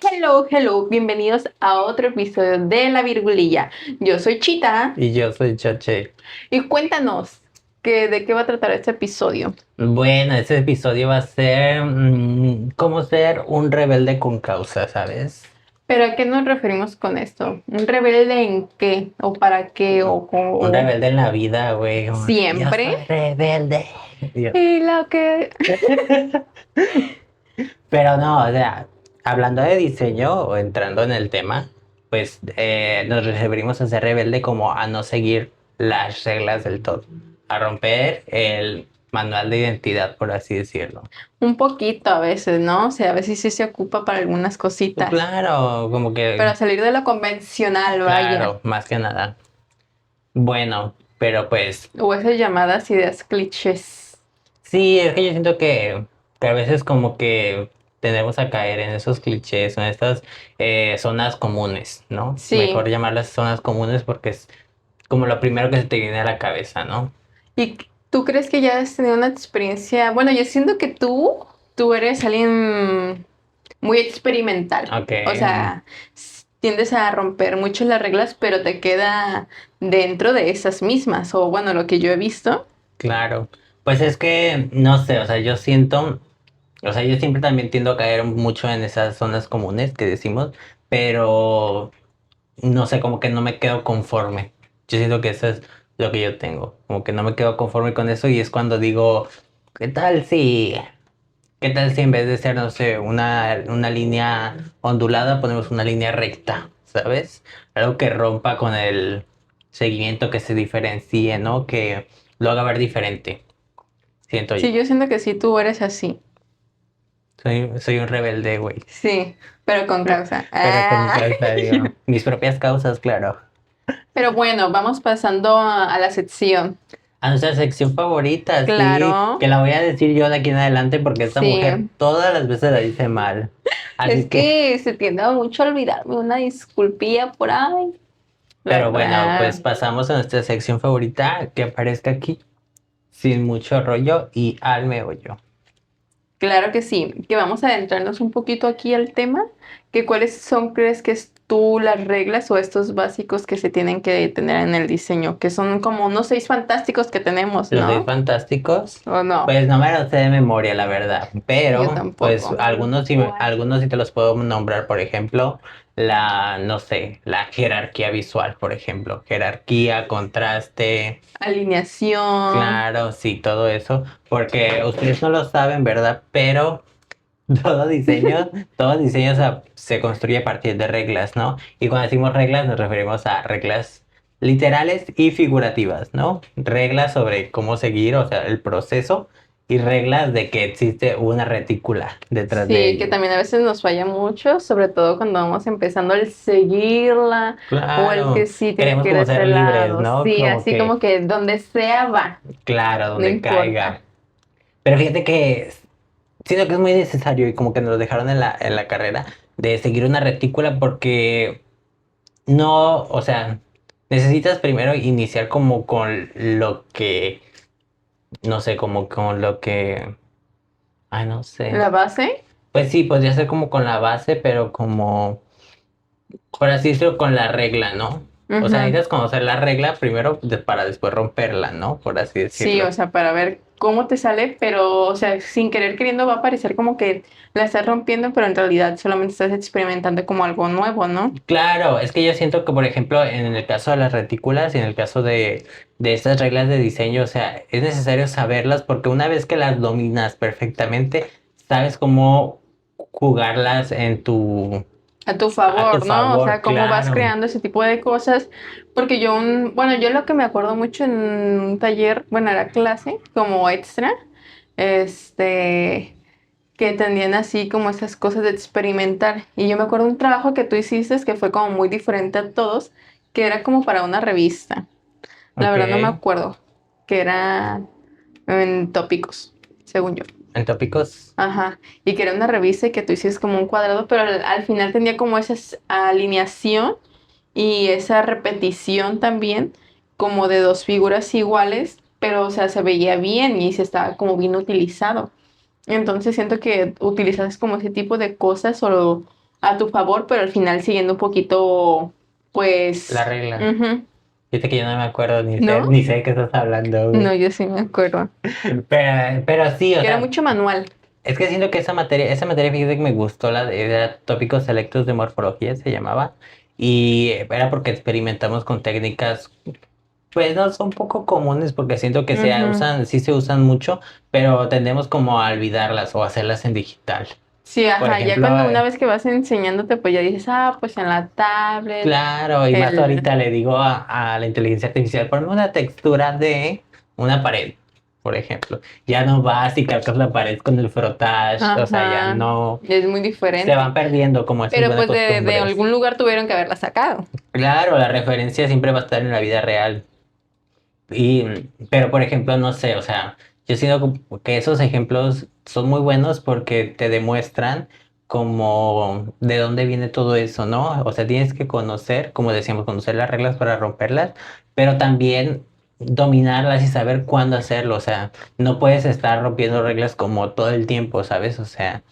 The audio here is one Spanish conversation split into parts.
Hello, hello, bienvenidos a otro episodio de La Virgulilla. Yo soy Chita Y yo soy Choche. y cuéntanos de qué va a tratar este episodio. Bueno, este episodio va a ser cómo ser un rebelde con causa, ¿sabes? ¿Pero a qué nos referimos con esto? ¿Un rebelde en qué? ¿O para qué? Un rebelde en la vida, güey. Yo ¿Siempre? soy rebelde. Yo- Y lo que... Pero no, o sea, hablando de diseño o entrando en el tema, pues nos referimos a ser rebelde como a no seguir las reglas del todo, a romper el manual de identidad, por así decirlo. Un poquito a veces, ¿no? O sea, a veces sí se ocupa para algunas Pues cositas. claro, como Pero que, salir de lo convencional, vaya. claro, más que nada. Bueno, pero pues O esas llamadas ideas clichés. sí, es que yo siento que a veces como que tendemos a caer en esos clichés, en estas zonas comunes, ¿no? Sí. Mejor llamarlas zonas comunes porque es como lo primero que se te viene a la cabeza, ¿no? ¿Y tú crees que ya has tenido una experiencia? Bueno, yo siento que tú eres alguien muy experimental. Ok, O sea, tiendes a romper mucho las reglas, pero te queda dentro de esas mismas. O bueno, lo que yo he visto. claro. Pues es que, no sé, o sea, yo siento, o sea, yo siempre también tiendo a caer mucho en esas zonas comunes que decimos, pero no sé, como que no me quedo conforme. Yo siento que eso es lo que yo tengo, como que no me quedo conforme con eso y es cuando digo, ¿qué tal si, qué tal si en vez de ser, no sé, una línea ondulada, ponemos una línea recta, ¿sabes? Algo que rompa con el seguimiento, que se diferencie, ¿no? Que lo haga ver diferente, siento Sí, yo. yo siento que sí, tú eres así. Soy un rebelde, güey. Sí, pero con causa. Pero con Ah. causa, digo, mis propias causas, claro. Pero bueno, vamos pasando a la sección. A nuestra sección favorita, sí, Claro, que la voy a decir yo de aquí en adelante porque esta mujer sí. todas las veces la dice mal. Es Así que, que se tiende a mucho a olvidarme, una disculpilla por ahí, pero bueno, pues ¿verdad? pasamos a nuestra sección favorita que aparezca aquí, sin mucho rollo y al meollo. Claro que sí, que vamos a adentrarnos un poquito aquí al tema, que cuáles son, crees que es tú las reglas o estos básicos que se tienen que tener en el diseño, que son como unos 6 fantásticos que tenemos, Los seis ¿no? fantásticos, ¿O no? pues no me los sé de memoria, la verdad, Yo pero pues tampoco. algunos sí te los puedo nombrar, por ejemplo, no sé, la jerarquía visual, por ejemplo, jerarquía, contraste. Alineación, Claro, sí, todo eso, porque ustedes no lo saben, ¿verdad? Pero todo diseño se construye a partir de reglas, ¿no? Y cuando decimos reglas nos referimos a reglas literales y figurativas, ¿no? Reglas sobre cómo seguir, o sea, el proceso y reglas de que existe una retícula detrás de sí, que ello. también a veces nos falla mucho, sobre todo cuando vamos empezando el seguirla o el que Claro, sí tiene queremos que ir a como ese ser libres, lado. ¿no? Sí, Como así como que, que donde sea va, claro, no donde importa. caiga. Pero fíjate que siento que es muy necesario y como que nos lo dejaron en la carrera de seguir una retícula porque no, o sea, necesitas primero iniciar como con lo que, no sé, como con lo que, ay, no sé. La base. Pues sí, podría ser como con la base, pero como, por así decirlo, con la regla, ¿no? O sea, Ujú. necesitas conocer la regla primero para después romperla, ¿no? Por así Sí, o decirlo. sea, para ver cómo te sale, pero, o sea, sin querer queriendo va a parecer como que la estás rompiendo, pero en realidad solamente estás experimentando como algo nuevo, ¿no? Claro, es que yo siento que, por ejemplo, en el caso de las retículas y en el caso de estas reglas de diseño, o sea, es necesario saberlas porque una vez que las dominas perfectamente, sabes cómo jugarlas A tu a tu favor, ¿no? O favor, sea, cómo vas claro. creando ese tipo de cosas. Porque bueno, yo lo que me acuerdo mucho en un taller, bueno, era clase, como extra, este, que entendían así como esas cosas de experimentar. Y yo me acuerdo un trabajo que tú hiciste que fue como muy diferente a todos, que era como para una revista. La Ok. verdad no me acuerdo, que era en tópicos, según yo. En tópicos, Ajá, y que era una revista y que tú hiciste como un cuadrado, pero al final tenía como esa alineación y esa repetición también, como de dos figuras iguales, pero o sea, se veía bien y se estaba como bien utilizado. Entonces siento que utilizas como ese tipo de cosas solo a tu favor, pero al final siguiendo un poquito, La pues, regla. ujú, Fíjate que yo no me acuerdo ¿no? ni sé de qué estás hablando, No, güey. yo sí me acuerdo. Pero sí, o Que era sea, mucho manual. es que siento que esa materia, fíjate que me gustó, era tópicos selectos de morfología, se llamaba, y era porque experimentamos con técnicas, pues no son poco comunes, porque siento que Ujú. sí se usan mucho, pero tendemos como a olvidarlas o hacerlas en digital. Sí, Por ajá, ya ejemplo, cuando una vez que vas enseñándote, pues ya dices, ah, pues en la tablet, claro, y más el... ahorita le digo a la inteligencia artificial, ponme una textura de una pared, por ejemplo. Ya no vas y calcas la pared con el frotage, o sea, ya Ajá, no, es muy se van diferente. perdiendo como esas Pero buenas pues de costumbres. algún lugar tuvieron que haberla sacado. Claro, la referencia siempre va a estar en la vida real. Y, pero por ejemplo, no sé, o sea, yo siento que esos ejemplos son muy buenos porque te demuestran como de dónde viene todo eso, ¿no? O sea, tienes que conocer, como decíamos, conocer las reglas para romperlas, pero también dominarlas y saber cuándo hacerlo. O sea, no puedes estar rompiendo reglas como todo el tiempo, ¿sabes? O sea,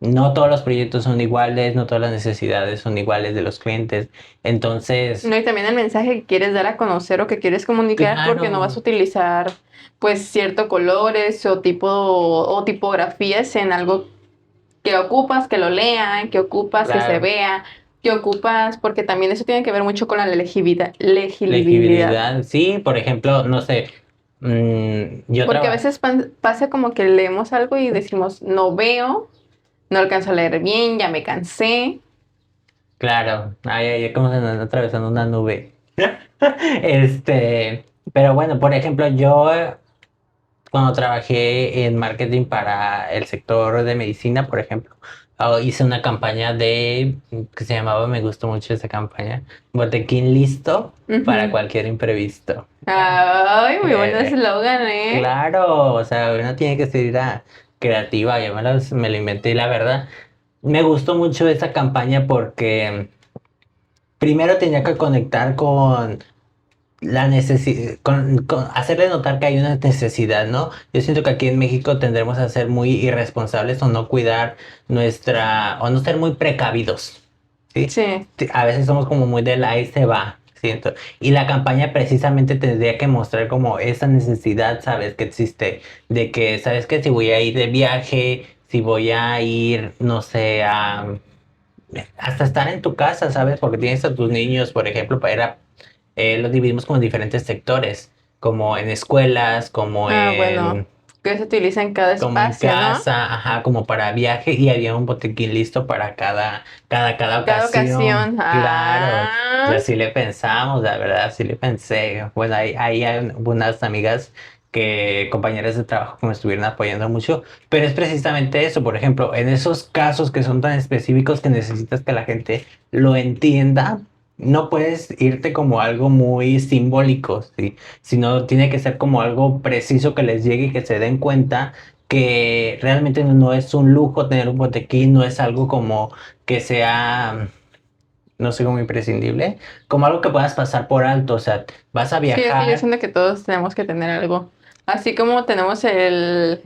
no todos los proyectos son iguales, no todas las necesidades son iguales de los clientes. Entonces, No, y también el mensaje que quieres dar a conocer o que quieres comunicar, porque no vas a claro. utilizar pues ciertos colores o tipo o tipografías en algo que ocupas que lo lean, que ocupas que se Claro, vea, que ocupas, porque también eso tiene que ver mucho con la legibilidad. legibilidad. Sí, por ejemplo, no sé, yo Porque a trabajo, veces pasa como que leemos algo y decimos, no veo, no alcanzo a leer bien, ya me cansé. claro, ay, como se nos anda atravesando una nube. Este, pero bueno, por ejemplo, yo cuando trabajé en marketing para el sector de medicina, por ejemplo, hice una campaña que se llamaba, me gustó mucho esa campaña, Botequín listo para Ujú. cualquier imprevisto. Ay, muy buen Eh, eslogan, ¿eh? Claro, o sea, uno tiene que ser creativa, yo me lo inventé y la verdad, me gustó mucho esa campaña porque primero tenía que conectar con la necesidad, con hacerle notar que hay una necesidad, ¿no? Yo siento que aquí en México tendremos a ser muy irresponsables o no cuidar o no ser muy precavidos, ¿sí? Sí. A veces somos como muy del ahí se va, siento. Y la campaña precisamente tendría que mostrar como esa necesidad, ¿sabes? Que existe, de que, ¿sabes qué? Si voy a ir de viaje, si voy a ir, no sé, hasta estar en tu casa, ¿sabes? Porque tienes a tus niños, por ejemplo, los dividimos como en diferentes sectores, como en escuelas, Ah, bueno, que se utiliza en cada como en espacio, ¿no? casa, ajá, como para viaje, y había un botiquín listo para cada Cada ocasión. ocasión. Claro, Ah, yo sí le pensamos, la verdad, sí le pensé. Bueno, ahí hay unas amigas compañeras de trabajo que me estuvieron apoyando mucho, pero es precisamente eso, por ejemplo, en esos casos que son tan específicos que necesitas que la gente lo entienda. No puedes irte como algo muy simbólico, ¿sí? Sino tiene que ser como algo preciso que les llegue y que se den cuenta que realmente no es un lujo tener un botequín, no es algo como que sea, no sé, como imprescindible, como algo que puedas pasar por alto, o sea, vas a sí, es que yo viajar, siento que todos tenemos que tener algo. Así como tenemos el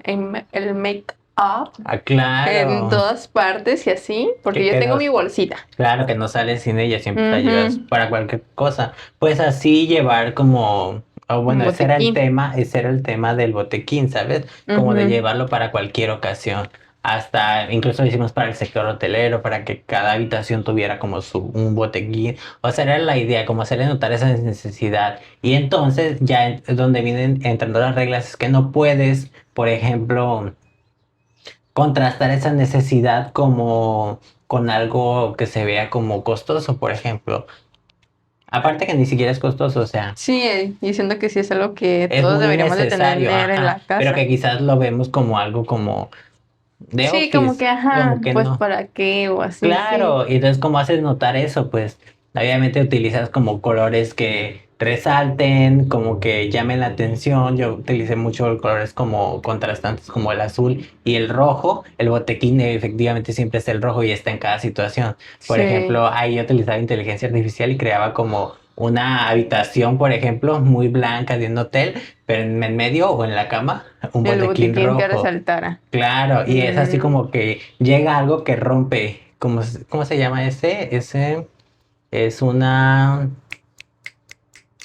make-up en claro, todas partes y así, porque yo que tengo no, mi bolsita. claro que no sales sin ella, siempre la llevas Ujú. para cualquier cosa, pues así llevar como... O Un bueno, botiquín. ese era el tema del botequín, ¿sabes? Como de Ujú. llevarlo para cualquier ocasión. Hasta incluso lo hicimos para el sector hotelero, para que cada habitación tuviera como un botequín. O sea, era la idea, como hacerle notar esa necesidad. Y entonces ya es donde vienen entrando las reglas, es que no puedes, por ejemplo, contrastar esa necesidad como con algo que se vea como costoso, por ejemplo. Aparte que ni siquiera es costoso, o sea. Sí, y siento que sí es algo que Es todos muy deberíamos de necesario, tener en ajá, la pero que casa. quizás lo vemos como algo como de Sí, como office, que, ajá, como que pues no. para qué o así, sí. Claro, y entonces como haces notar eso, pues obviamente utilizas como colores que resalten, como que llamen la atención. Yo utilicé mucho colores como contrastantes como el azul y el rojo. El botequín efectivamente siempre es el rojo y está en cada situación. Por Sí. ejemplo, ahí yo utilizaba inteligencia artificial y creaba como una habitación, por ejemplo, muy blanca de un hotel, pero en medio o en la cama, un El botequín botiquín que rojo. resaltara. Claro, y es así Mm, como que llega algo que rompe. ¿Cómo se llama ese? Ese es una...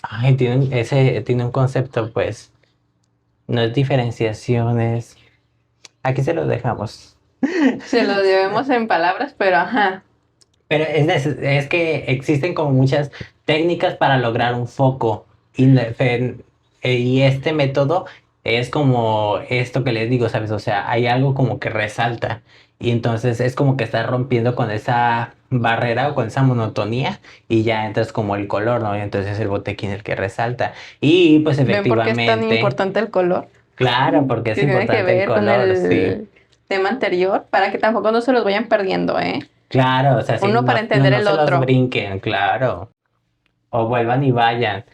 Ay, ese tiene un concepto, pues. No es diferenciación, es... Aquí se lo dejamos. se lo debemos en palabras, pero ajá. Pero es que existen como muchas técnicas para lograr un foco. Y, y este método es como esto que les digo, ¿sabes? O sea, hay algo como que resalta. Y entonces es como que estás rompiendo con esa barrera o con esa monotonía y ya entras como el color, ¿no? Y entonces es el botequín el que resalta. Y pues ¿Ven por qué es tan efectivamente, importante el color? claro, porque es Que tiene que importante el ver con color, sí. el tema anterior, para que tampoco no se los vayan perdiendo, ¿eh? Claro, o sea, sí, Uno no, para no, entender no el se los otro. brinquen, claro. O vuelvan y vayan.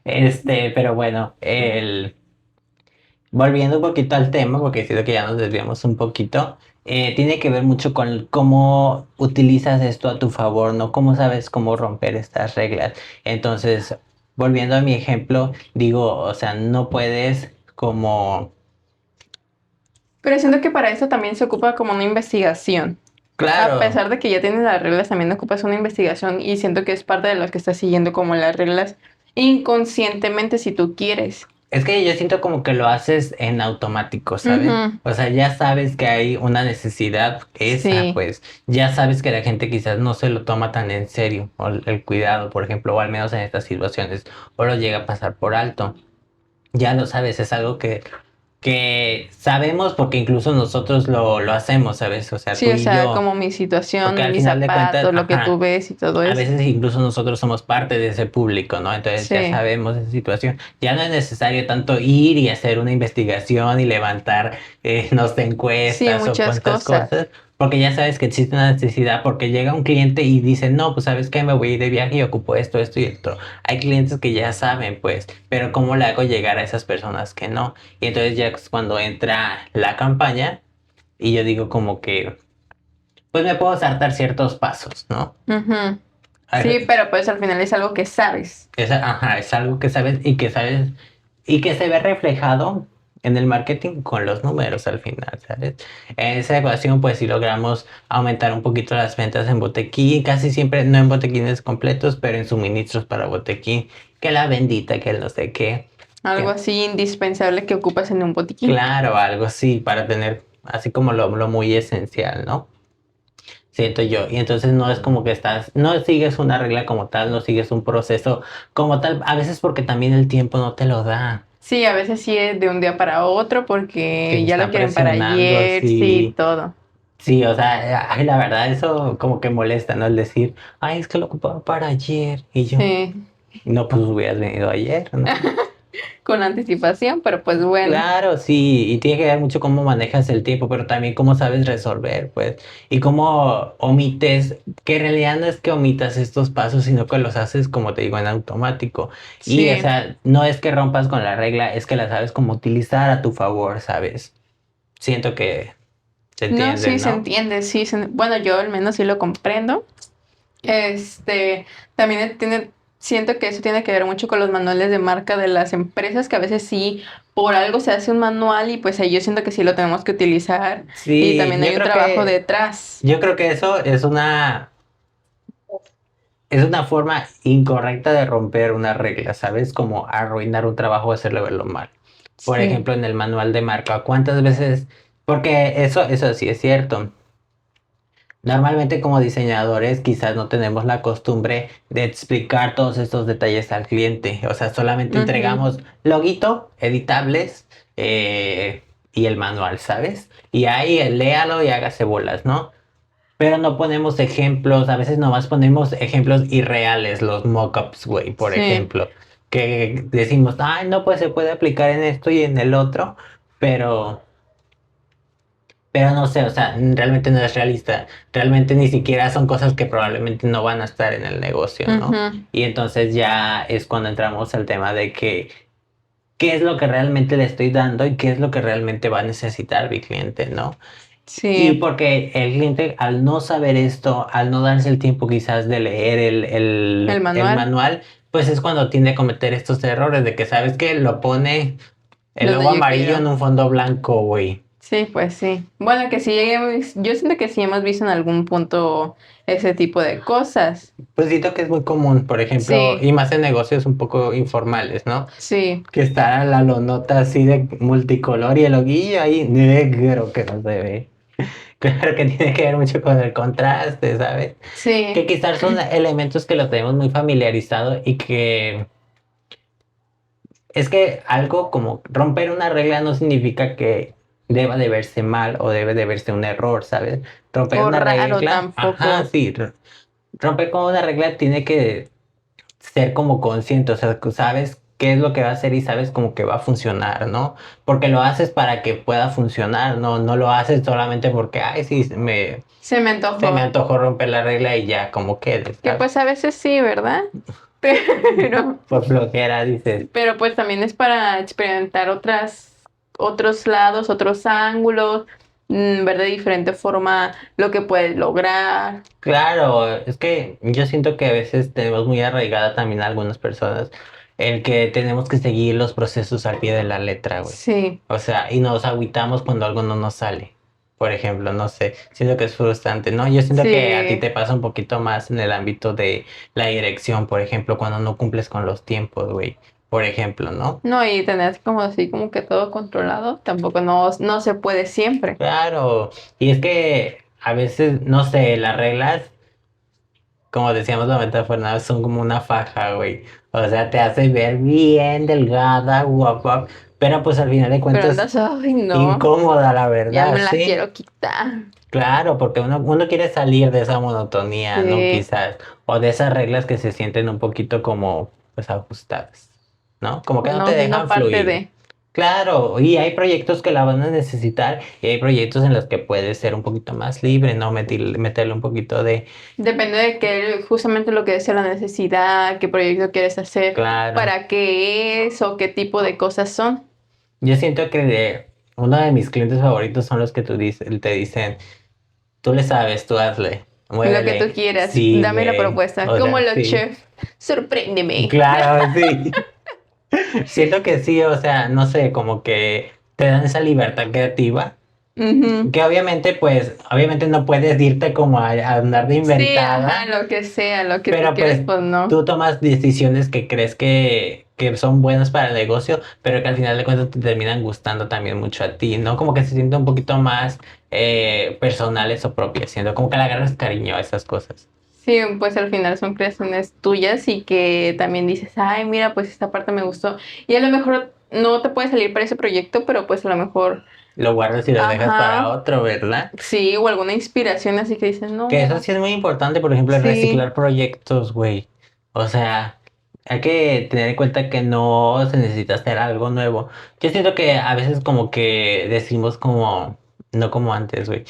Pero bueno, volviendo un poquito al tema, porque siento que ya nos desviamos un poquito, tiene que ver mucho con cómo utilizas esto a tu favor, ¿no? Cómo sabes cómo romper estas reglas. Entonces, volviendo a mi ejemplo, digo, o sea, no puedes como... Pero siento que para eso también se ocupa como una investigación. A Claro. pesar de que ya tienes las reglas, también ocupas una investigación y siento que es parte de lo que estás siguiendo como las reglas inconscientemente si tú quieres. Es que yo siento como que lo haces en automático, ¿sabes? Ujú, O sea, ya sabes que hay una necesidad esa, sí, pues ya sabes que la gente quizás no se lo toma tan en serio, o el cuidado, por ejemplo, o al menos en estas situaciones, o lo llega a pasar por alto. Ya lo sabes, es algo que sabemos porque incluso nosotros lo hacemos, ¿sabes? O sea, sí, tú o y sea, yo, como mi porque situación, al mis final de cuentas, zapatos, lo que tú ajá. ves y todo A eso. veces incluso nosotros somos parte de ese público, ¿no? Entonces ya Sí, sabemos esa situación. Ya no es necesario tanto ir y hacer una investigación y levantar, no sé, sí, encuestas o muchas cuantas cosas. cosas, porque ya sabes que existe una necesidad, porque llega un cliente y dice, no, pues sabes que me voy a ir de viaje y ocupo esto, esto y esto. Hay clientes que ya saben, pues, pero ¿cómo le hago llegar a esas personas que no? Y entonces ya es cuando entra la campaña y yo digo como que, pues me puedo saltar ciertos pasos, ¿no? Ujú. Sí, pero pues al final es algo que sabes. Ajá, es algo que sabes y que sabes y que se ve reflejado en el marketing con los números al final, ¿sabes? En esa ecuación, pues si logramos aumentar un poquito las ventas en botequín, casi siempre no en botequines completos, pero en suministros para botequín, que la bendita, que el no sé qué, Algo que así indispensable que ocupas en un botiquín. claro, algo así para tener así como lo muy esencial, ¿no? Siento yo. Y entonces no es como que estás, no sigues una regla como tal, no sigues un proceso como tal, a veces porque también el tiempo no te lo da, Sí, a veces sí es de un día para otro que porque te ya lo están quieren para presionando ayer, sí, así. todo. Sí, o sea, ay, la verdad eso como que molesta, ¿no? El decir, ay, es que lo ocupaba para ayer. Y yo, Sí, no, pues hubieras venido ayer, ¿no? con anticipación, pero pues bueno. Claro, sí, y tiene que ver mucho cómo manejas el tiempo, pero también cómo sabes resolver, pues, y cómo omites, que en realidad no es que omitas estos pasos, sino que los haces, como te digo, en automático. Y, o Sí. sea, no es que rompas con la regla, es que la sabes cómo utilizar a tu favor, ¿sabes? Siento que se No, entiende, sí se ¿no? entiende, sí. Bueno, yo al menos sí lo comprendo. Este, también tiene, siento que eso tiene que ver mucho con los manuales de marca de las empresas, que a veces sí, por algo se hace un manual y pues ahí yo siento que sí lo tenemos que utilizar y Sí, también hay un trabajo detrás. yo creo que eso es una forma incorrecta de romper una regla, ¿sabes? Como arruinar un trabajo o hacerlo verlo mal. Por Sí. ejemplo, en el manual de marca, ¿cuántas veces? Porque eso sí es cierto. Normalmente como diseñadores quizás no tenemos la costumbre de explicar todos estos detalles al cliente. O sea, solamente Ujú. entregamos loguito, editables y el manual, ¿sabes? Y ahí léalo y hágase bolas, ¿no? Pero no ponemos ejemplos, a veces nomás ponemos ejemplos irreales, los mockups, güey, por Sí. ejemplo, que decimos, ay, no, pues se puede aplicar en esto y en el otro, pero, pero no sé, o sea, realmente no es realista, realmente ni siquiera son cosas que probablemente no van a estar en el negocio, ¿no? Ujú. Y entonces ya es cuando entramos al tema de que, ¿qué es lo que realmente le estoy dando y qué es lo que realmente va a necesitar mi cliente, ¿no? Y Sí. porque el cliente, al no saber esto, al no darse el tiempo quizás de leer El el manual. manual, pues es cuando tiende a cometer estos errores de que sabes que lo pone el Donde logo yo amarillo en quiero. un fondo blanco, güey. Sí, pues sí. Bueno, que sí lleguemos, yo siento que sí hemos visto en algún punto ese tipo de cosas. Pues siento que es muy común, por ejemplo, Sí, y más en negocios un poco informales, ¿no? sí, Que está la lonota así de multicolor y el loguillo ahí negro que no se ve. Claro que tiene que ver mucho con el contraste, ¿sabes? Que sí. quizás son elementos que los tenemos muy familiarizados y que es que algo como romper una regla no significa que deba de verse mal o debe de verse un error, ¿sabes? Romper O una raro regla, ajá, tampoco. sí, romper con una regla tiene que ser como consciente, o sea, que sabes qué es lo que va a hacer y sabes como que va a funcionar, ¿no? Porque lo haces para que pueda funcionar, no, no lo haces solamente porque, ay, sí, Se me se me antojó. antojó romper la regla y ya, como quede, Que ¿sabes? pues a veces sí, ¿verdad? Pero, Por flojera dices, pero pues también es para experimentar otros lados, otros ángulos, ver de diferente forma lo que puedes lograr. claro, es que yo siento que a veces tenemos muy arraigada también a algunas personas el que tenemos que seguir los procesos al pie de la letra, güey. Sí, O sea, y nos agüitamos cuando algo no nos sale. Por ejemplo, no sé, siento que es frustrante, ¿no? Yo siento que a ti sí. te pasa un poquito más en el ámbito de la dirección, por ejemplo, cuando no cumples con los tiempos, güey. Por ejemplo, ¿no? No, y tener como así como que todo controlado, tampoco no se puede siempre. Claro, y es que a veces, no sé, las reglas como decíamos la metáfora, son como una faja, güey. O sea, te hace ver bien delgada, guapa, pero pues al final de Pero cuentas andas, ay, no, incómoda, la ya verdad, me la sí. quiero quitar. Claro, porque uno quiere salir de esa monotonía, ¿no? Sí, Quizás, o de esas reglas que se sienten un poquito como, pues, ajustadas, ¿no? Como que no te no dejan parte fluir. de. Claro, y hay proyectos que la van a necesitar y hay proyectos en los que puedes ser un poquito más libre, ¿no? Meterle un poquito de, Depende de qué, justamente lo que decía la necesidad, qué proyecto quieres hacer, claro. para qué es o qué tipo de cosas son. Yo siento que uno de mis clientes favoritos son los que te dicen, tú le sabes, tú hazle, Lo que tú muévele, quieras, sí, dame la güey, propuesta. o Como sea, los sí, chefs, sorpréndeme. claro, sí. Siento que sí, o sea, no sé, como que te dan esa libertad creativa, Ujú. que obviamente, pues, obviamente no puedes irte como a andar de Sí, ajá, inventada. lo que sea, lo que tú Pero quieras, pues pues no. tú tomas decisiones que crees que son buenas para el negocio, pero que al final de cuentas te terminan gustando también mucho a ti, ¿no? Como que se sienten un poquito más personales o propias, siendo como que le agarras cariño a esas cosas. Sí, pues al final son creaciones tuyas y que también dices, ay, mira, pues esta parte me gustó. Y a lo mejor no te puede salir para ese proyecto, pero pues a lo mejor, Lo guardas y lo dejas para ajá, otro, ¿verdad? sí, o alguna inspiración así que dices, Que eso no, sí es muy importante, por ejemplo, el sí, reciclar proyectos, güey. O sea, hay que tener en cuenta que no se necesita hacer algo nuevo. Yo siento que a veces como que decimos como, no como antes, güey,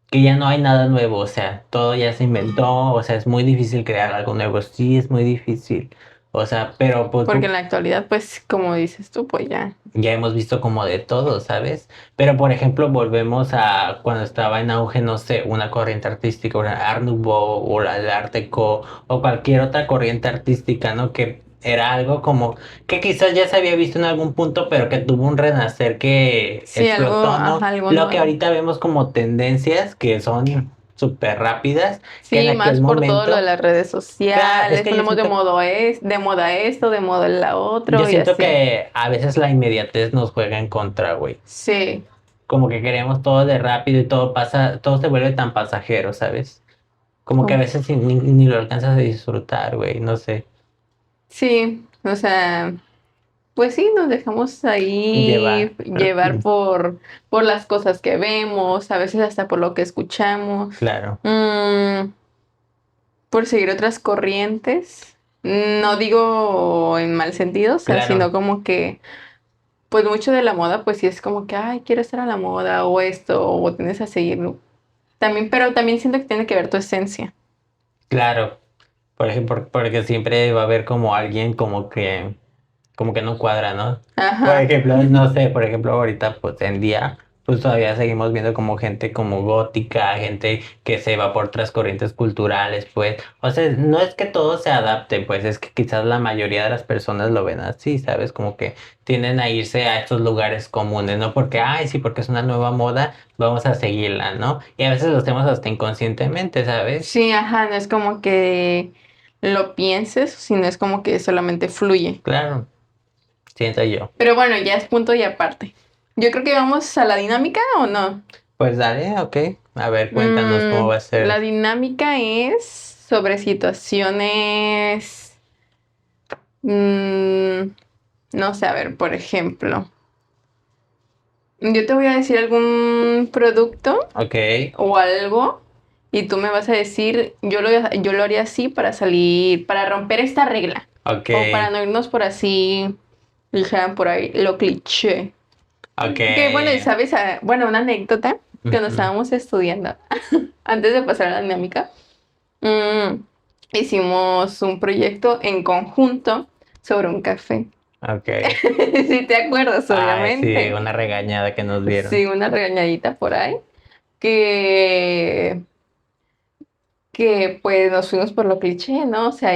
que ya no hay nada nuevo, o sea, todo ya se inventó, o sea, es muy difícil crear algo nuevo, sí, es muy difícil, o sea, pero pues porque en la actualidad, pues como dices tú, pues ya. ya hemos visto como de todo, ¿sabes? Pero por ejemplo, volvemos a cuando estaba en auge, no sé, una corriente artística, una Art Nouveau o el Art Deco o cualquier otra corriente artística, ¿no? Que era algo como que quizás ya se había visto en algún punto, pero que tuvo un renacer que Sí, algo, explotó, ¿no? ajá, algo Lo que nuevo. ahorita vemos como tendencias que son súper rápidas, que en Sí, aquel más por todo lo de momento, las redes claro, es sociales, que yo ponemos siento de moda esto, de moda la yo otro y siento así. que a veces la inmediatez nos juega en contra, güey. Sí, Como que queremos todo de rápido y todo pasa, todo se vuelve tan pasajero, ¿sabes? Como que a como- veces ni lo alcanzas a disfrutar, güey, no sé, sí, o sea, pues sí, nos dejamos ahí llevar, llevar por las cosas que vemos, a veces hasta por lo que escuchamos, claro, mm, por seguir otras corrientes. No digo en mal sentido, o sea, sino claro, como que, pues mucho de la moda, pues sí es como que, ay, quiero estar a la moda o esto, o tienes a seguirlo. También, pero también siento que tiene que ver tu esencia. claro. Por ejemplo, porque siempre va a haber como alguien como que no cuadra, ¿no? Por Ajá. ejemplo, no sé, por ejemplo, ahorita pues en día. pues todavía seguimos viendo como gente como gótica, gente que se va por otras corrientes culturales, pues, o sea, no es que todo se adapte, pues es que quizás la mayoría de las personas lo ven así, ¿sabes? Como que tienden a irse a estos lugares comunes, no porque, ay, sí, porque es una nueva moda, vamos a seguirla, ¿no? Y a veces lo hacemos hasta inconscientemente, ¿sabes? Sí, ajá, no es como que lo pienses, sino es como que solamente fluye. Claro, siento yo. Pero bueno, ya es punto y aparte. Yo creo que vamos a la dinámica o no. Pues dale, ok. A ver, cuéntanos cómo va a La ser. dinámica es sobre situaciones, mm, no sé, a ver, por ejemplo, yo te voy a decir algún producto Ok, o algo y tú me vas a decir, yo lo haría así para salir, para romper esta regla ok, o para no irnos por así, dijeran por ahí, lo cliché. ok. Que bueno, y sabes, bueno, una anécdota, cuando Ujú, estábamos estudiando, antes de pasar a la dinámica, mm, hicimos un proyecto en conjunto sobre un café. ok. Si te acuerdas, Ay, sí, obviamente. una regañada que nos dieron. Sí, una regañadita por ahí. Que, que pues nos fuimos por lo cliché, ¿no? O sea,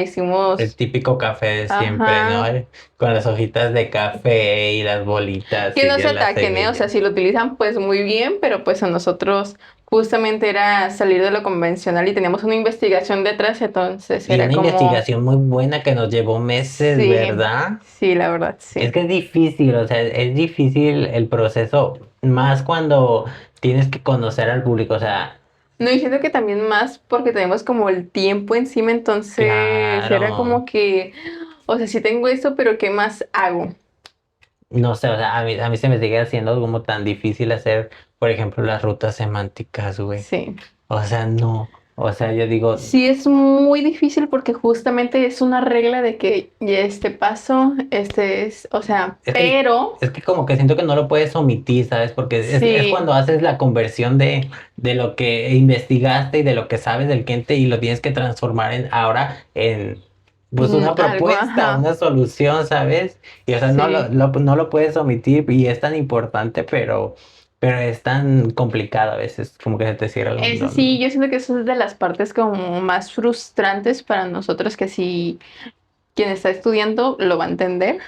El hicimos, típico café de siempre, ¿no? ajá, Con las hojitas de café y las bolitas que y no se de las ataquen, ¿eh? O sea, semillas. si lo utilizan, pues muy bien, pero pues a nosotros justamente era salir de lo convencional y teníamos una investigación detrás, entonces Y era una como, investigación muy buena que nos llevó meses, sí, ¿verdad? sí, la verdad, Es sí. que es difícil, o sea, es difícil el proceso, más cuando tienes que conocer al público, o sea, No, y siento que también más porque tenemos como el tiempo encima, entonces era claro, como que, o sea, sí tengo esto, pero ¿qué más hago? no sé, o sea, a mí se me sigue haciendo como tan difícil hacer, por ejemplo, las rutas semánticas, güey. Sí. O sea, no, o sea, yo digo, Sí es muy difícil porque justamente es una regla de que ya este paso, este es, o sea, es que, pero es que como que siento que no lo puedes omitir, ¿sabes? Porque es sí, cuando haces la conversión de lo que investigaste y de lo que sabes del cliente y lo tienes que transformar en ahora en pues una algo, propuesta, ajá, una solución, ¿sabes? Y o sea, sí. no lo puedes omitir y es tan importante, pero es tan complicado a veces, como que se te cierra el Eso mundo, sí, ¿no? yo siento que eso es de las partes como más frustrantes para nosotros que si quien está estudiando lo va a entender.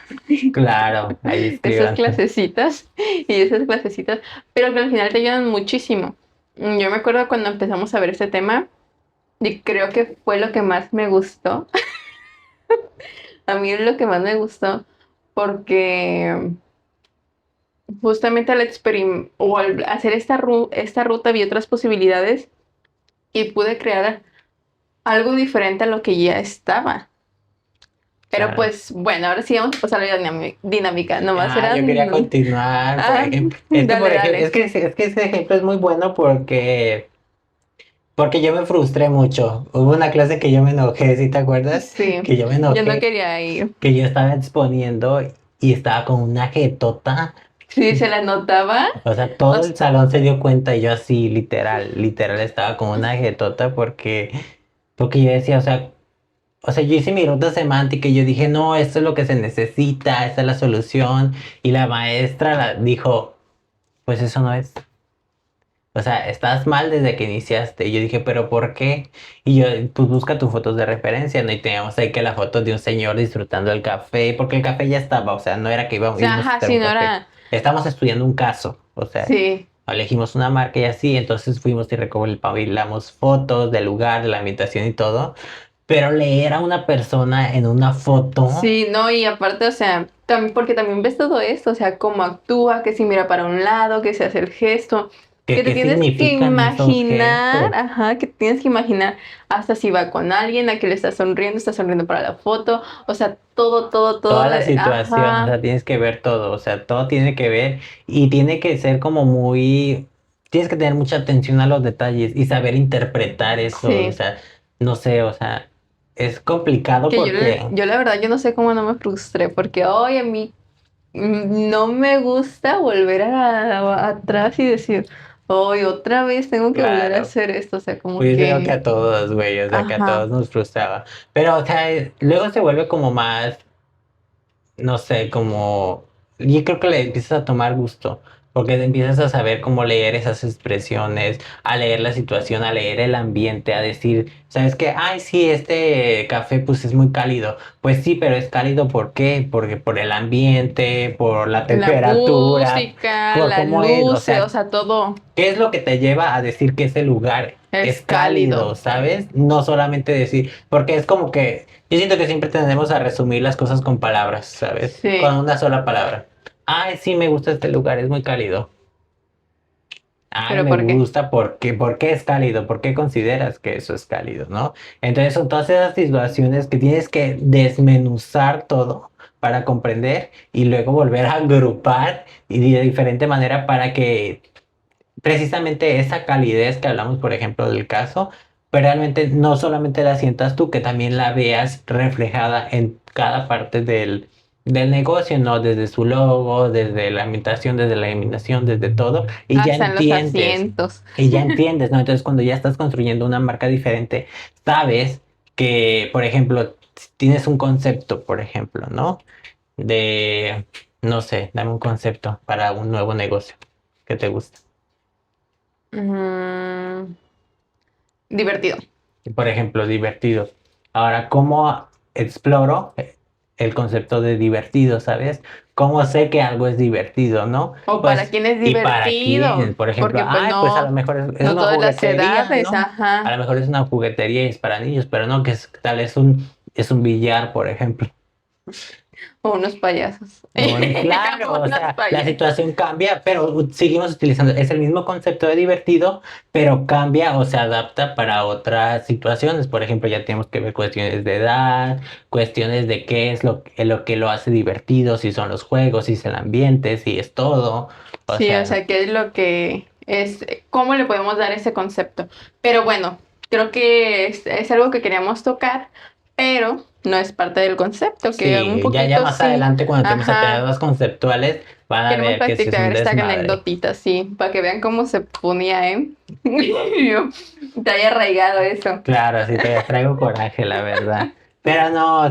Claro, ahí Esas escriban. clasecitas y esas clasecitas, pero que al final te ayudan muchísimo. Yo me acuerdo cuando empezamos a ver este tema y creo que fue lo que más me gustó. A mí es lo que más me gustó porque justamente al hacer esta ruta vi otras posibilidades y pude crear algo diferente a lo que ya estaba. Pero Claro. pues bueno, ahora sí vamos a pasar a la dinámica. Nomás Ah, yo quería eran... continuar, por Ah, ejemplo. Es que, por dale, ejemplo, dale. es que ese ejemplo es muy bueno porque yo me frustré mucho. Hubo una clase que yo me enojé, ¿sí te acuerdas? Sí, Que yo me yo no enojé, quería ir. que yo estaba exponiendo y estaba con una jetota. Sí, se la notaba. O sea, todo O el salón se dio cuenta y yo así, literal, estaba con una jetota porque yo decía, o sea, yo hice mi ruta semántica y yo dije, no, esto es lo que se necesita, esta es la solución. Y la maestra dijo, pues eso no es. O sea, estás mal desde que iniciaste. Y yo dije, ¿pero por qué? Y yo, pues busca tus fotos de referencia, ¿no? Y teníamos ahí que la foto de un señor disfrutando el café, porque el café ya estaba, o sea, no era que sea, íbamos a ajá, hacer sí, un no café. era. Estamos estudiando un caso, o sea, Sí, elegimos una marca y así, entonces fuimos y recopilamos fotos del lugar, de la ambientación y todo. Pero leer a una persona en una foto, sí, no, y aparte, o sea, porque también ves todo esto, o sea, cómo actúa, que si mira para un lado, que se hace el gesto, que te ¿qué tienes que significan esos imaginar, gestos? ajá, que tienes que imaginar hasta si va con alguien, a que le está sonriendo para la foto, o sea, todo, Toda la situación, o ajá, sea, tienes que ver todo, o sea, todo tiene que ver y tiene que ser como muy, tienes que tener mucha atención a los detalles y saber interpretar eso, o sí. sea, no sé, o sea, es complicado Que porque, yo la verdad, yo no sé cómo no me frustré, porque hoy a mí no me gusta volver atrás y decir, hoy otra vez tengo que volver a claro, hacer esto, o sea, como pues yo creo que que, a todos, güey, o sea, que a todos ajá, nos frustraba, pero, o sea, luego se vuelve como más, no sé, como, yo creo que le empiezas a tomar gusto. Porque empiezas a saber cómo leer esas expresiones, a leer la situación, a leer el ambiente, a decir, ¿sabes qué? Ay, sí, este café pues es muy cálido. Pues sí, pero es cálido ¿por qué? Porque por el ambiente, por la La temperatura, música, por las cómo es, luces, o sea, todo ¿qué es lo que te lleva a decir que ese lugar es es cálido, cálido. ¿sabes? No solamente decir, porque es como que yo siento que siempre tendemos a resumir las cosas con palabras, ¿sabes? Con Sí, una sola palabra. Ay, sí, me gusta este lugar, es muy cálido. Ay, pero me ¿por qué? gusta, ¿por qué es cálido? ¿Por qué consideras que eso es cálido, no? Entonces son todas esas situaciones que tienes que desmenuzar todo para comprender y luego volver a agrupar y de diferente manera para que precisamente esa calidez que hablamos, por ejemplo, del caso, pero realmente no solamente la sientas tú, que también la veas reflejada en cada parte del negocio, ¿no? Desde su logo, desde la ambientación, desde la iluminación, desde todo, Hasta en los asientos. y ya entiendes, ¿no? Entonces, cuando ya estás construyendo una marca diferente, sabes que, por ejemplo, tienes un concepto, por ejemplo, ¿no? De, no sé, dame un concepto para un nuevo negocio que te gusta. Mm, divertido. Por ejemplo, divertido. Ahora, ¿cómo exploro el concepto de divertido, ¿sabes? ¿Cómo sé que algo es divertido, no? O para Pues, quién es ¿y para quién? divertido, Por ejemplo, porque pues ay, pues a lo no, mejor es no una todas las juguetería, edades, ¿no? A ajá. lo mejor es una juguetería y es para niños, pero no, tal es un billar, por ejemplo. O unos payasos. Bueno, claro, o Unos sea, la payasos. situación cambia, pero seguimos utilizando, es el mismo concepto de divertido, pero cambia o se adapta para otras situaciones. Por ejemplo, ya tenemos que ver cuestiones de edad, cuestiones de qué es lo que lo hace divertido, si son los juegos, si es el ambiente, si es todo. O Sí, o sea, sea, ¿qué es lo que es? ¿Cómo le podemos dar ese concepto? Pero bueno, creo que es algo que queríamos tocar, pero no es parte del concepto, que un sí, ya poquito más sí, adelante cuando tenemos ajá. alternativas conceptuales, van a Queremos ver que sí es un practicar esta desmadre. anécdotita, sí, para que vean cómo se ponía, ¿eh? Yo, te haya arraigado eso. Claro, sí, te traigo coraje, la verdad. Pero no,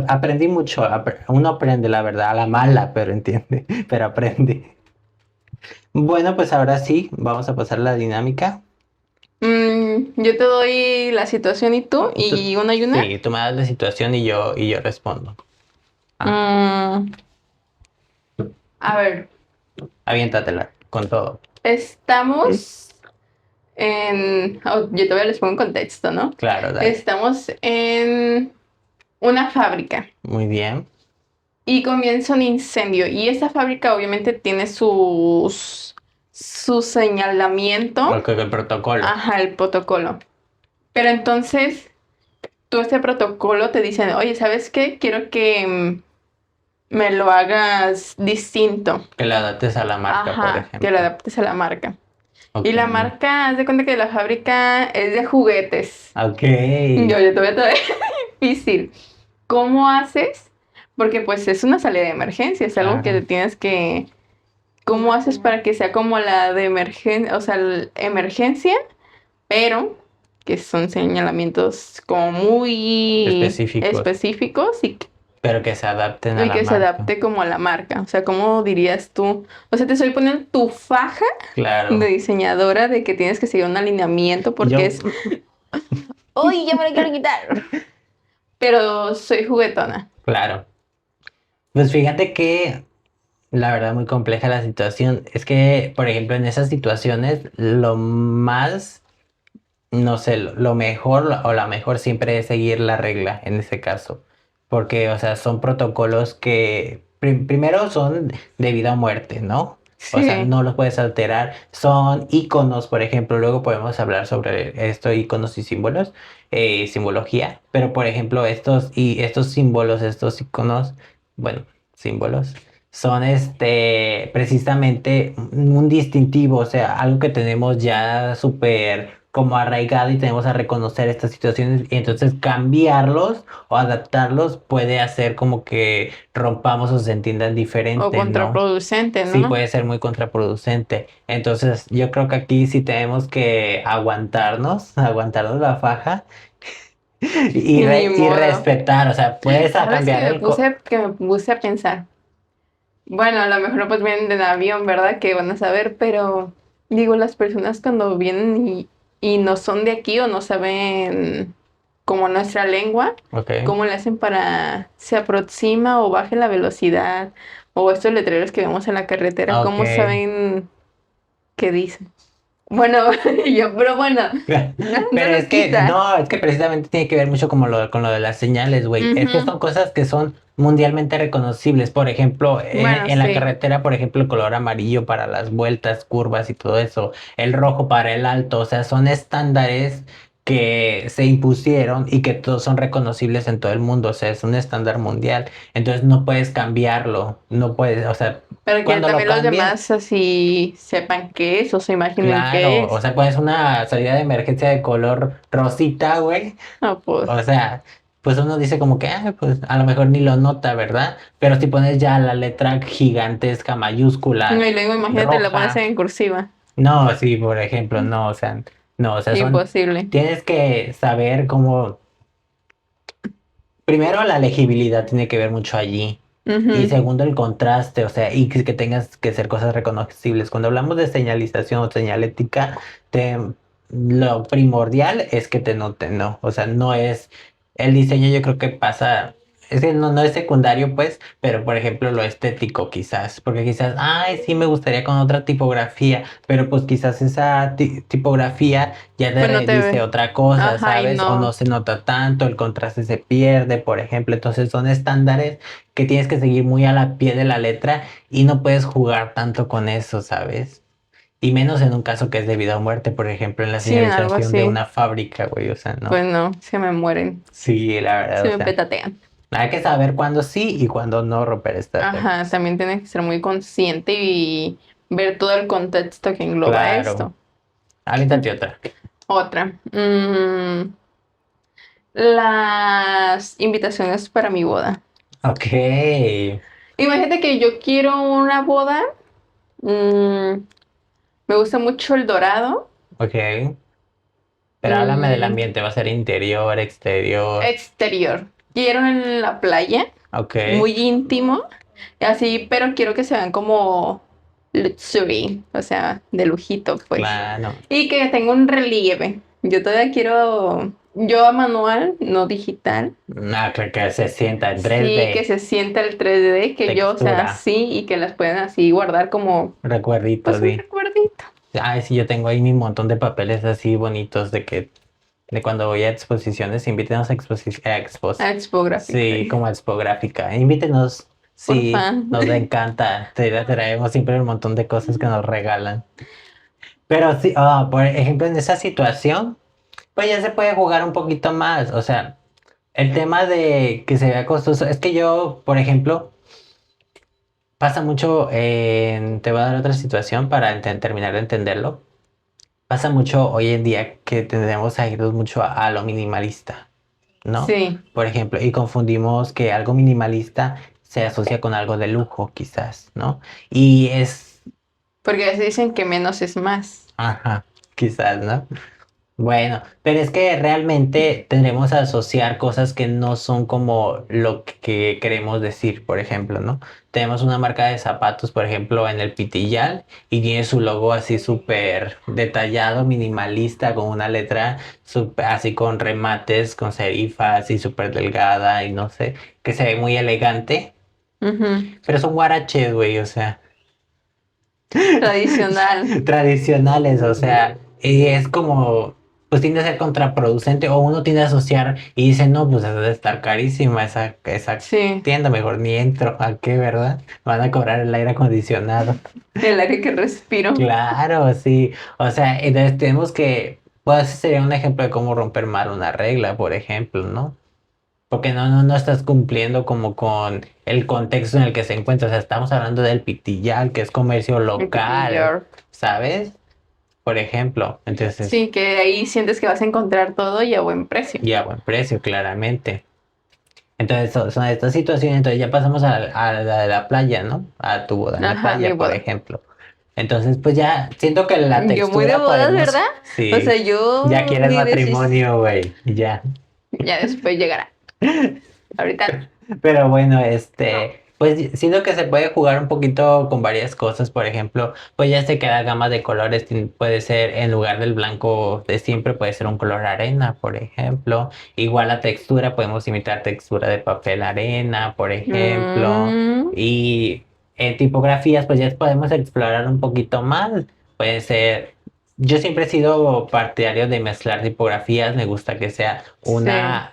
aprendí mucho. Uno aprende, la verdad, a la mala, pero entiende, pero aprende. Bueno, pues ahora sí, vamos a pasar la dinámica. Yo te doy la situación y tú, y una y una. Sí, tú me das la situación y yo respondo. Ah, Mm, a ver, aviéntatela, con todo. estamos yo todavía les pongo en contexto, ¿no? Claro, dale. Estamos en una fábrica Muy bien. y comienza un incendio y esta fábrica obviamente tiene su señalamiento, Ok, el protocolo. ajá, el protocolo. Pero entonces, tú este protocolo te dicen, oye, ¿sabes qué? Quiero que me lo hagas distinto. Que la adaptes a la marca, por Ajá, que lo ejemplo. adaptes a la marca. Y Ok. la marca, haz de cuenta que la fábrica es de juguetes. Ok. Yo todavía difícil. ¿Cómo haces? Porque pues es una salida de emergencia, es algo que te Claro. tienes que... ¿Cómo haces para que sea como la de emergencia, o sea, emergencia, pero que son señalamientos como muy Específicos, específicos pero que se adapten a y la que se marca. adapte como a la marca? O sea, ¿cómo dirías tú? O sea, te estoy poniendo tu faja de Claro. diseñadora de que tienes que seguir un alineamiento porque Yo, es, ¡uy, ya me lo quiero quitar! Pero soy juguetona. claro. Pues fíjate que la verdad muy compleja la situación. Es que, por ejemplo, en esas situaciones, lo más, no sé, lo mejor o la mejor siempre es seguir la regla en ese caso. Porque, o sea, son protocolos que primero son de vida o muerte, ¿no? O sea, Sí. no los puedes alterar. Son iconos, por ejemplo. Luego podemos hablar sobre esto, iconos y símbolos, simbología. Pero, por ejemplo, estos símbolos, estos iconos, bueno, símbolos, son precisamente un distintivo, o sea, algo que tenemos ya súper como arraigado y tenemos a reconocer estas situaciones y entonces cambiarlos o adaptarlos puede hacer como que rompamos o se entiendan O diferente, ¿no? contraproducente, Sí, ¿no? puede ser muy contraproducente. Entonces, yo creo que aquí sí tenemos que aguantarnos, aguantarnos la faja Ni y modo. respetar, o sea, puedes a ¿Sabes cambiar que me puse a pensar? Bueno, a lo mejor pues vienen de avión, ¿verdad? Que van a saber, pero digo, las personas cuando vienen y no son de aquí o no saben como nuestra lengua, Ok. ¿cómo le hacen para se aproxima o baje la velocidad? O estos letreros que vemos en la carretera, Ok. ¿cómo saben qué dicen? Bueno, pero bueno, no Pero nos es que, quita. no, es que precisamente tiene que ver mucho como con lo de las señales, güey. Es que Ujú. son cosas que son mundialmente reconocibles. Por ejemplo, Bueno, en la sí. carretera, por ejemplo, el color amarillo para las vueltas, curvas y todo eso, el rojo para el alto, o sea, son estándares que se impusieron y que todos son reconocibles en todo el mundo, o sea, es un estándar mundial. Entonces no puedes cambiarlo, no puedes, o sea, Pero que cuando lo también los cambies. demás así sepan qué es o se imaginen qué Claro, o es. sea, pones una salida de emergencia de color rosita, güey. Ah, pues. O sea, pues uno dice como que, ah, pues a lo mejor ni lo nota, ¿verdad? Pero si pones ya la letra gigantesca, Y mayúscula, luego imagínate, la pones roja, en cursiva. no, sí, por ejemplo, no, o sea, no, o sea, Imposible. tienes que saber cómo, primero la legibilidad tiene que ver mucho allí. Y Ujú. segundo, el contraste, o sea, y que tengas que ser cosas reconocibles. Cuando hablamos de señalización o señalética, te, lo primordial es que te noten, ¿no? O sea, no es el diseño, yo creo que pasa, es que no es secundario, pues, pero por ejemplo, lo estético quizás, porque quizás, ay, sí me gustaría con otra tipografía, pero pues quizás esa tipografía ya Pues no te te dice ve. otra cosa, Ajá, y ¿sabes? O no no. se nota tanto, el contraste se pierde, por ejemplo, entonces son estándares que tienes que seguir muy a la pie de la letra y no puedes jugar tanto con eso, ¿sabes? Y menos en un caso que es de vida o muerte, por ejemplo, en la Sí, en algo señalización de así. una fábrica, güey, o sea, no. Pues no, se me mueren. Sí, la verdad, Se o me sea, petatean. hay que saber cuándo sí y cuándo no romper estas Ajá, reglas. también tienes que ser muy consciente y ver todo el contexto que engloba Claro. esto. Aviéntate otra. Otra. Las invitaciones para mi boda. Ok, Imagínate que yo quiero una boda. mm, Me gusta mucho el dorado. ok. Pero háblame del mm, ambiente, ¿va a ser interior, exterior? Exterior. Quiero en la playa, Ok, muy íntimo, así, pero quiero que se vean como luxury, o sea, de lujito, pues. claro. Y que tenga un relieve. Yo todavía quiero, yo a manual, no digital. Ah, que se sienta en Sí, que 3D, se sienta el 3D, que yo, o sea, textura, así y que las puedan así guardar como, recuerdito, pues, un sí. recuerdito. Ay, sí, yo tengo ahí mi montón de papeles así bonitos de cuando voy a exposiciones, invítenos a a expos. A Expográfica, Sí, como a expográfica. Invítenos, sí, porfa. nos encanta. Traemos siempre un montón de cosas que nos regalan. Pero sí, por ejemplo, en esa situación, pues ya se puede jugar un poquito más. O sea, el tema de que se vea costoso, es que yo, por ejemplo, pasa mucho te voy a dar otra situación para terminar de entenderlo. Pasa mucho hoy en día que tendemos a irnos mucho a lo minimalista, ¿no? Sí, Por ejemplo, y confundimos que algo minimalista se asocia con algo de lujo, quizás, ¿no? Y es, porque así dicen que menos es más. ajá, quizás, ¿no? Bueno, pero es que realmente tendremos a asociar cosas que no son como lo que queremos decir, por ejemplo, ¿no? Tenemos una marca de zapatos, por ejemplo, en el Pitillal y tiene su logo así súper detallado, minimalista, con una letra así con remates, con serifas y súper delgada y no sé, que se ve muy elegante, Ujú. pero son guaraches, güey, o sea. Tradicional. Tradicionales, o sea, y es como, pues tiende a ser contraproducente o uno tiende a asociar y dice, no, pues debe de estar carísima esa Sí, tienda, mejor ni entro, ¿a qué, verdad? Van a cobrar el aire acondicionado. el aire que respiro. Claro, sí, o sea, entonces tenemos que, pues ese sería un ejemplo de cómo romper mal una regla, por ejemplo, ¿no? Porque no estás cumpliendo como con el contexto en el que se encuentra. O sea, estamos hablando del pitillal, que es comercio El Petit local, York. ¿sabes? Por ejemplo. Entonces, Sí, que ahí sientes que vas a encontrar todo y a buen precio. y a buen precio, claramente. Entonces, son estas situaciones. Entonces, ya pasamos a la de la playa, ¿no? A tu boda en la Ajá, mi playa, por boda. ejemplo. Entonces, pues ya siento que la Yo muy de textura bodas, podemos. ¿verdad? O sea, Sí, ya yo quieres ni decís. matrimonio, güey. Ya. Ya después llegará. Ahorita Pero bueno, no. Pues siento que se puede jugar un poquito con varias cosas, por ejemplo, pues ya sé que la gama de colores puede ser, en lugar del blanco de siempre, puede ser un color arena, por ejemplo. Igual la textura, podemos imitar textura de papel arena, por ejemplo. Mm, Y en tipografías, pues ya podemos explorar un poquito más. Puede ser, yo siempre he sido partidario de mezclar tipografías, me gusta que sea sí, una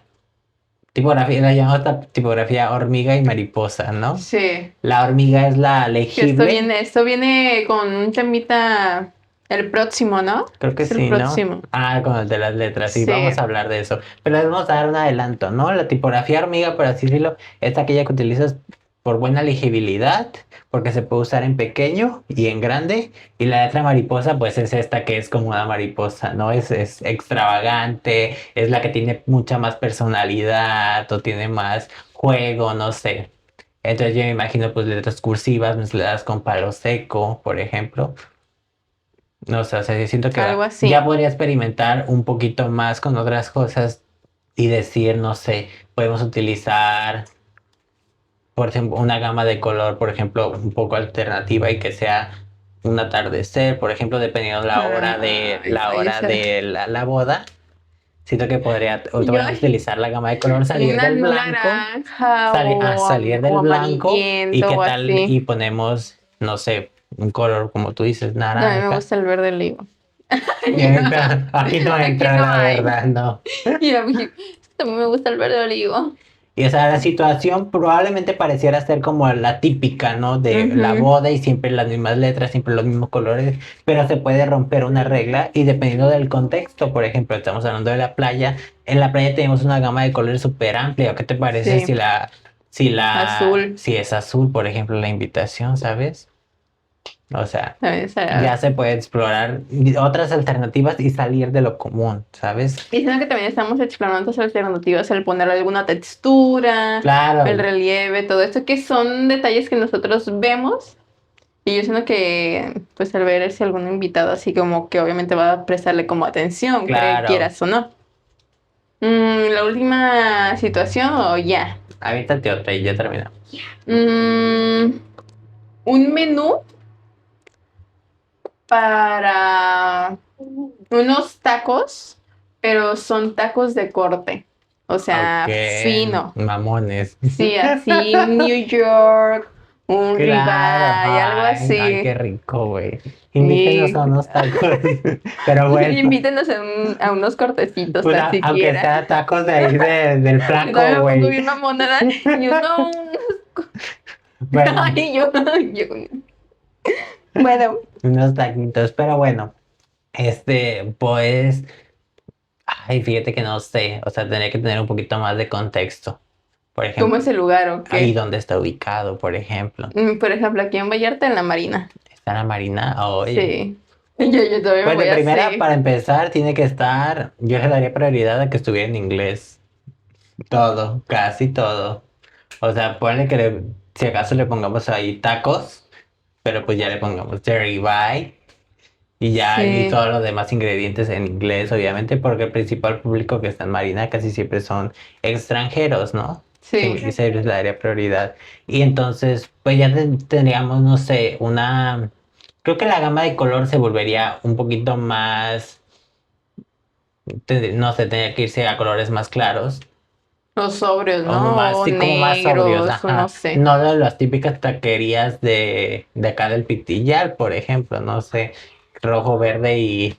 tipografía, la llamamos tipografía hormiga y mariposa, ¿no? sí. La hormiga es la Que legible, esto viene con un temita el próximo, ¿no? creo que Es el sí, ¿no? próximo. Ah, con el de las letras, sí, vamos a Sí. hablar de eso. Pero les vamos a dar un adelanto, ¿no? La tipografía hormiga, por así decirlo, es aquella que utilizas por buena legibilidad, porque se puede usar en pequeño y en grande. Y la letra mariposa, pues es esta que es como una mariposa, ¿no? Es extravagante, es la que tiene mucha más personalidad o tiene más juego, no sé. Entonces yo me imagino pues letras cursivas mezcladas con palo seco, por ejemplo. No sé, o sea, yo siento que Algo ya así. podría experimentar un poquito más con otras cosas y decir, no sé, podemos utilizar, por ejemplo, una gama de color, por ejemplo, un poco alternativa y que sea un atardecer, por ejemplo, dependiendo Ay, la ay, hora de la boda. Siento que o yo, podemos utilizar la gama de color, salir una del blanco, naranja salir del o blanco y amarillento qué o tal y así. ponemos, no sé, un color como tú dices, No, a mí me naranja. gusta el verde olivo. Y entra, aquí no Aquí entra no la hay. verdad, no. Y a mí, también me gusta el verde olivo. Y o sea, la situación probablemente pareciera ser como la típica, ¿no? De la Ujú. boda y siempre las mismas letras, siempre los mismos colores, pero se puede romper una regla y dependiendo del contexto, por ejemplo, estamos hablando de la playa, en la playa tenemos una gama de colores súper amplia. ¿Qué te parece Sí, azul. si es azul, por ejemplo, la invitación, ¿sabes? O sea, También ya será. se puede explorar otras alternativas y salir de lo común, ¿sabes? Y siento que también estamos explorando otras alternativas, el poner alguna textura, el Claro, relieve, todo esto, que son detalles que nosotros vemos. Y yo siento que, pues al ver si algún invitado así como que obviamente va a prestarle como atención, claro. quieras o no. La última situación o ya. Aviéntate otra y ya terminamos. Mm, un menú para unos tacos, pero son tacos de corte. O sea, Ok, fino. mamones. Sí, así New York, un Claro, ribeye, algo ay, qué así. rico, güey. Invítenos Y a unos tacos. Pero bueno, invítenos a unos cortecitos pues tan aunque siquiera. sea tacos de ahí del Yo flaco, también me pongo güey. bien mamonada. Y yo no. Bueno, Ay, yo. Bueno, unos taquitos, pero bueno, pues, ay, fíjate que no sé, o sea, tendría que tener un poquito más de contexto. Por ¿cómo ejemplo, es el lugar o ahí qué? donde está ubicado, por ejemplo. Por ejemplo, aquí en Vallarta, en la Marina. Está la Marina, oye. Sí. Yo todavía me Pues de voy primera, así. para empezar, tiene que estar, yo le daría prioridad a que estuviera en inglés. Todo, casi todo. O sea, ponle que si acaso le pongamos ahí tacos, pero pues ya le pongamos Terry Bye y ya, y Sí, todos los demás ingredientes en inglés, obviamente, porque el principal público que está en Marina casi siempre son extranjeros, ¿no? Sí, sí. y se les daría prioridad. Y entonces, pues ya tendríamos, no sé, creo que la gama de color se volvería un poquito más, no sé, tendría que irse a colores más claros. Los sobrios, O más, ¿no? O sí, como más sobrios, negros, o no ajá. sé. No de las típicas taquerías de acá del Pitillar, por ejemplo, no sé, rojo, verde y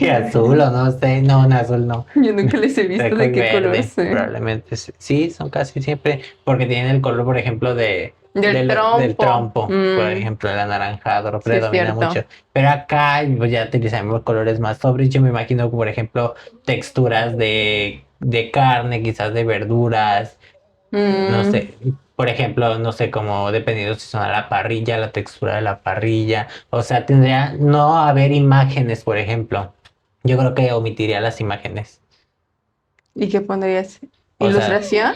azul, o no sé, no, en azul no. Yo nunca les he visto Rojo de y qué color verde, son. probablemente sí, sí, son casi siempre, porque tienen el color, por ejemplo, Del del trompo. trompo, por ejemplo, el anaranjado Sí, es predomina cierto. mucho. Pero acá pues, ya utilizamos colores más sobrios, yo me imagino, por ejemplo, texturas de carne, quizás de verduras. No Mm, sé, por ejemplo, no sé, como dependiendo si son a la parrilla, la textura de la parrilla. O sea, tendría no haber imágenes, por ejemplo. Yo creo que omitiría las imágenes. ¿Y qué pondrías? O sea, ¿Ilustración?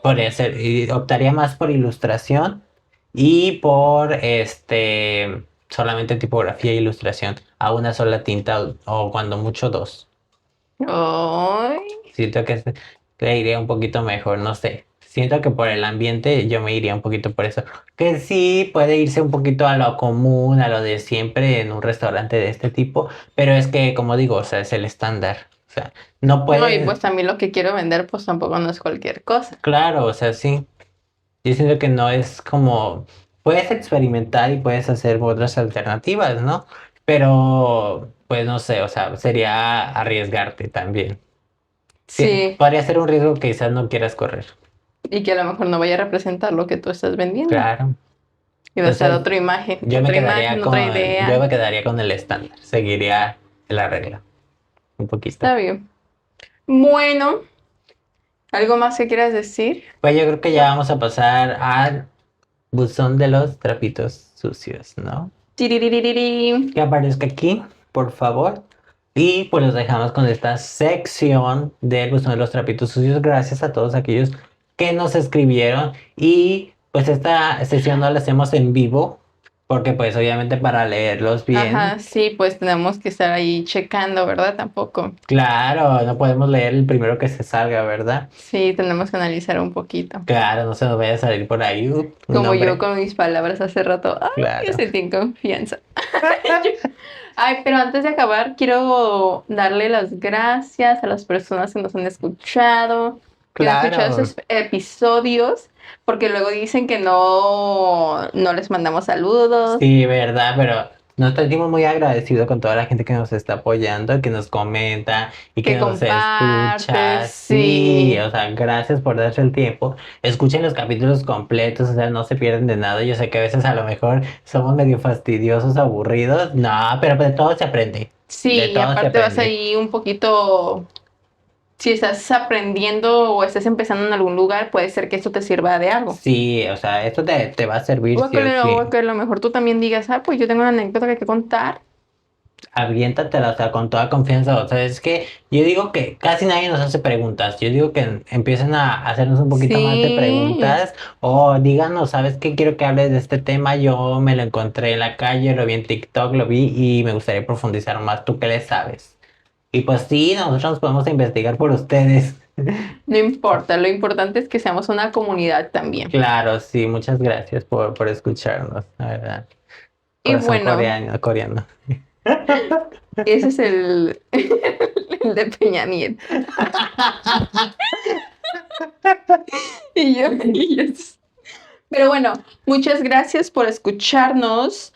podría ser, y optaría más por ilustración y por solamente tipografía e ilustración a una sola tinta o cuando mucho dos. Ay, Siento que le iría un poquito mejor, no sé. Siento que por el ambiente yo me iría un poquito por eso. Que sí puede irse un poquito a lo común, a lo de siempre en un restaurante de este tipo, pero es que, como digo, o sea, es el estándar. O sea, no No, y puedes, pues también lo que quiero vender, pues tampoco no es cualquier cosa. claro, o sea, sí. Yo siento que no es como, puedes experimentar y puedes hacer otras alternativas, ¿no? Pero, pues no sé, o sea, sería arriesgarte también. Sí, Sí, podría ser un riesgo que quizás no quieras correr. y que a lo mejor no vaya a representar lo que tú estás vendiendo. Claro. Y va a ser Entonces, Yo otra imagen, otra idea. me quedaría con el estándar, seguiría la regla, un poquito. Está bien. Bueno, ¿algo más que quieras decir? Pues yo creo que ya vamos a pasar al buzón de los trapitos sucios, ¿no? Tiriririri. Que aparezca aquí, por favor. Y pues los dejamos con esta sección del buzón de los trapitos sucios. Gracias a todos aquellos que nos escribieron. Y pues esta sesión no la hacemos en vivo, porque pues obviamente para leerlos bien. Ajá, sí, pues tenemos que estar ahí checando, ¿verdad? Tampoco. Claro, no podemos leer el primero que se salga, ¿verdad? Sí, tenemos que analizar un poquito. Claro, no se nos vaya a salir por ahí un Como yo nombre. con mis palabras hace rato. Ay, me Claro. sentí en confianza. Ay, pero antes de acabar, quiero darle las gracias a las personas que nos han escuchado, que han escuchado Claro. esos episodios, porque luego dicen que no les mandamos saludos, Sí, verdad, pero nos sentimos muy agradecidos con toda la gente que nos está apoyando, que nos comenta y que que nos compartes, escucha. Sí, sí. o sea, gracias por darse el tiempo. Escuchen los capítulos completos, o sea, no se pierden de nada. Yo sé que a veces a lo mejor somos medio fastidiosos, aburridos. No, pero de todo se aprende. De Sí, y todo se aparte vas aprende. ahí un poquito, si estás aprendiendo o estás empezando en algún lugar, puede ser que esto te sirva de algo. Sí, o sea, esto te va a servir sí o O sí. que a lo mejor tú también digas, ah, pues yo tengo una anécdota que contar. Aviéntatela, o sea, con toda confianza. O sea, es que yo digo que casi nadie nos hace preguntas. Yo digo que empiecen a hacernos un poquito más de Sí, preguntas o díganos, ¿sabes qué? Quiero que hables de este tema. Yo me lo encontré en la calle, lo vi en TikTok, lo vi y me gustaría profundizar más. ¿Tú qué le sabes? Y pues sí, nosotros nos podemos investigar por ustedes. no importa, lo importante es que seamos una comunidad también. Claro, sí, muchas gracias por escucharnos, la verdad. Y Corazón bueno, coreano, coreano. ese es el de Peña Nieto. Y yo. Pero bueno, muchas gracias por escucharnos.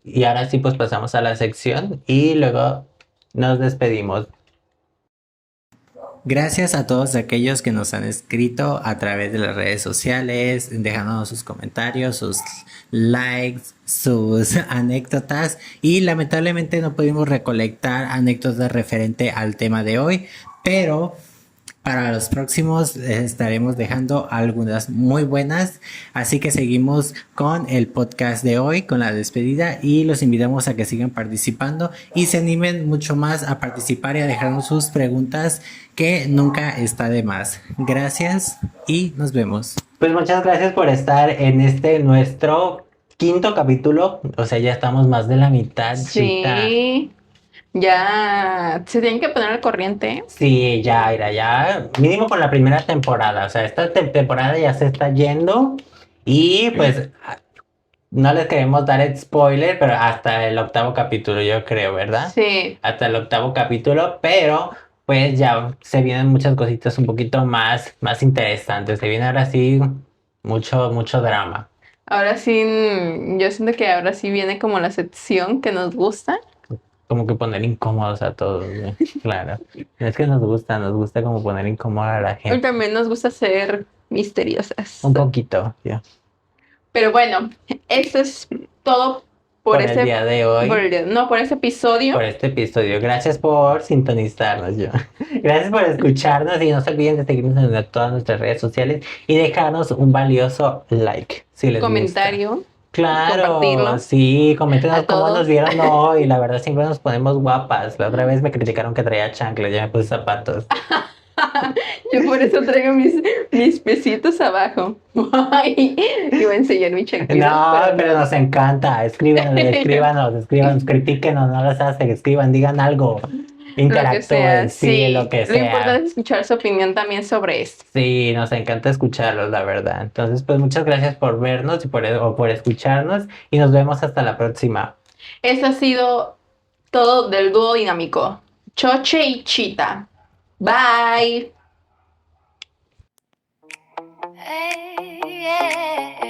Y ahora sí, pues pasamos a la sección y luego nos despedimos. Gracias a todos aquellos que nos han escrito a través de las redes sociales, dejándonos sus comentarios, sus likes, sus anécdotas y lamentablemente no pudimos recolectar anécdotas referente al tema de hoy, pero para los próximos estaremos dejando algunas muy buenas, así que seguimos con el podcast de hoy, con la despedida y los invitamos a que sigan participando y se animen mucho más a participar y a dejarnos sus preguntas que nunca está de más. Gracias y nos vemos. Pues muchas gracias por estar en este nuestro quinto capítulo, o sea, ya estamos más de la mitad, Chita. Sí, ya se tienen que poner al corriente. ¿Eh? Sí, ya, Ira, ya, mínimo con la primera temporada, o sea, esta temporada ya se está yendo y pues no les queremos dar spoiler, pero hasta el octavo capítulo, yo creo, ¿verdad? Sí, Hasta el octavo capítulo, pero pues ya se vienen muchas cositas un poquito más interesantes, se viene ahora sí mucho drama. ahora sí, yo siento que ahora sí viene como la sección que nos gusta. Como que poner incómodos a todos, güey. Claro. Es que nos gusta como poner incómoda a la Y gente. también nos gusta ser misteriosas. Un poquito, ya. Pero bueno, eso es todo Por el día de hoy, por ese episodio. por este episodio. Gracias por sintonizarnos, yo. Gracias por escucharnos y no se olviden de seguirnos en todas nuestras redes sociales y dejarnos un valioso like si les gusta. Comentario, Claro, compartirlo sí, coméntenos a cómo nos todos. vieron hoy. La verdad, siempre nos ponemos guapas. La otra vez me criticaron que traía chanclas, ya me puse zapatos. Yo por eso traigo mis pesitos abajo. Ay, iba a enseñar mi chancleta, No, pero nos encanta. Escríbanos, escríbanos, escríbanos, critíquenos, no las hacen, escriban, digan algo. lo que sea. interactúen, sí, en lo Sí, que lo importante sea. es escuchar su opinión también sobre esto. Sí, nos encanta escucharlos, la verdad. Entonces, pues muchas gracias por vernos y o por escucharnos y nos vemos hasta la próxima. Eso ha sido todo del dúo dinámico. Choche y Chita. Bye. Hey, yeah.